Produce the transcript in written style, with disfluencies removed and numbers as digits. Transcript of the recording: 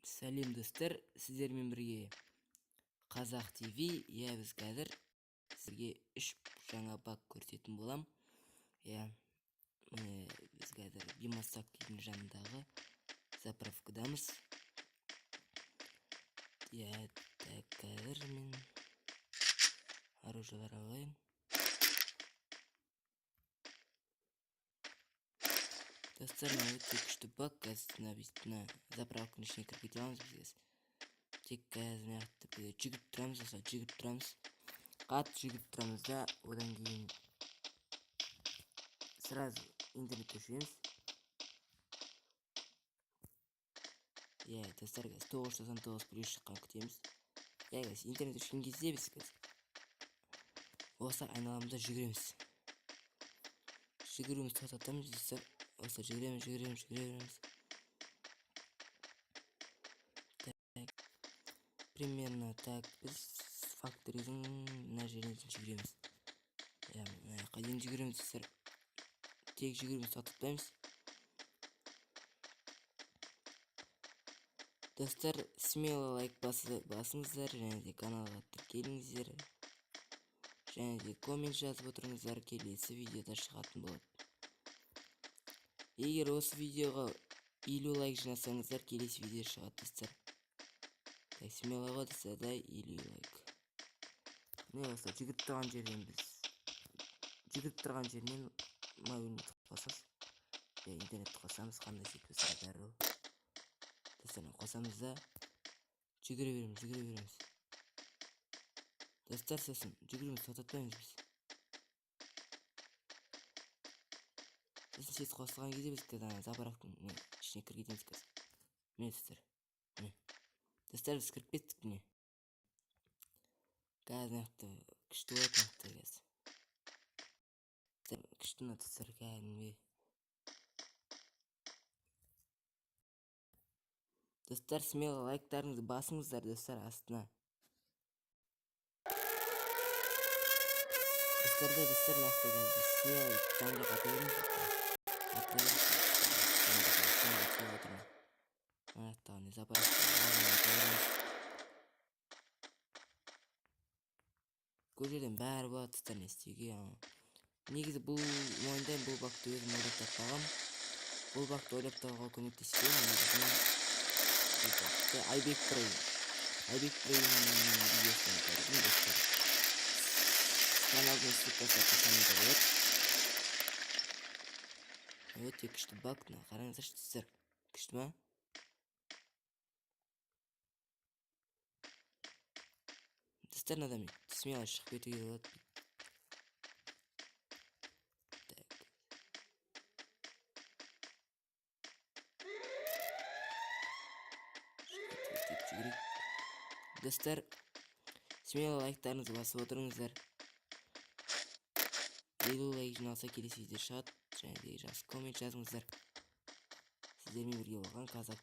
Сәлем достар, сіздермен бірге Қазақ ТВ. Біз қазір сізге 3 жаңа баг көрсететін болам. Біз қазір Бимасак үйдің жанындағы заправкадамыз. Қазір мен оружиелар алайын. Достар, өте күшті баг. Қазір заправканың ішіне кіріп кете аламыз біз. Тек қазір жүгіріп тұрамыз, қатты жүгіріп тұрамыз да, одан кейін сразу интернетке өшіреміз. Достар, 999 плюс шыққан күтеміз. Интернет өшкен кезде біз осы айналамызда жүгіреміз. Тоқтатамыз достар. Осы жүгіреміз. Примерно так біз факторизм мына жерден жүгіреміз. Қайдан жүгіреміз достар? Тек жүгіреміз, тоқтатпаймыз. Достар, смело лайк басыңыздар, және де каналға тіркеліңіздер. Және де коммент жазып отырыңыздар, келесі видеода шығатын болады. Егер осы видеоға 50 лайк жинасаңыздар, келесі видео шығады достар. Смело ғой достар, 50 лайк. Осы жүгіріп тұрған жерінен мобильді қосамыз. Интернетті қосамыз, қандай секвестер бәрі. Достар, қосамыз да жүгіре береміз. Достар, сосын жүгіреміз, тоқтатпаймыз біз. Сосын сіз қосылған кезде біз заправканың ішіне кіріп кетеміз қазір. Міне достар. Достар, біз кіріп кеттік міне. Қазір күшті болады қазір. Күшті достар, кәдімгі. Достар, смело лайктарыңызды басыңыздар достар астына. Достар, нақты біз смело таңғы қатырымыз. Көжеден бәрі болады достар, не істеуге. Негізі бұл мойындайым, бұл бақты өзім ойлап таппағам. Бұл бақты ойлап табуға көмектеспеймін. Айбек Брейн видеосынан көрдім достар. Каналдың ссылкасы қосамында болады. Өте күшті баг, қараңыздаршы достар. Күшті ма? Достар, надам смело шығып кетуге болады. Достар, смело лайктарыңызды басып отырыңыздар. 50 лайк жиналса келесі видео шығады. Және де жақсы коммент жазыңыздар. Сіздермен бірге болған Қазақ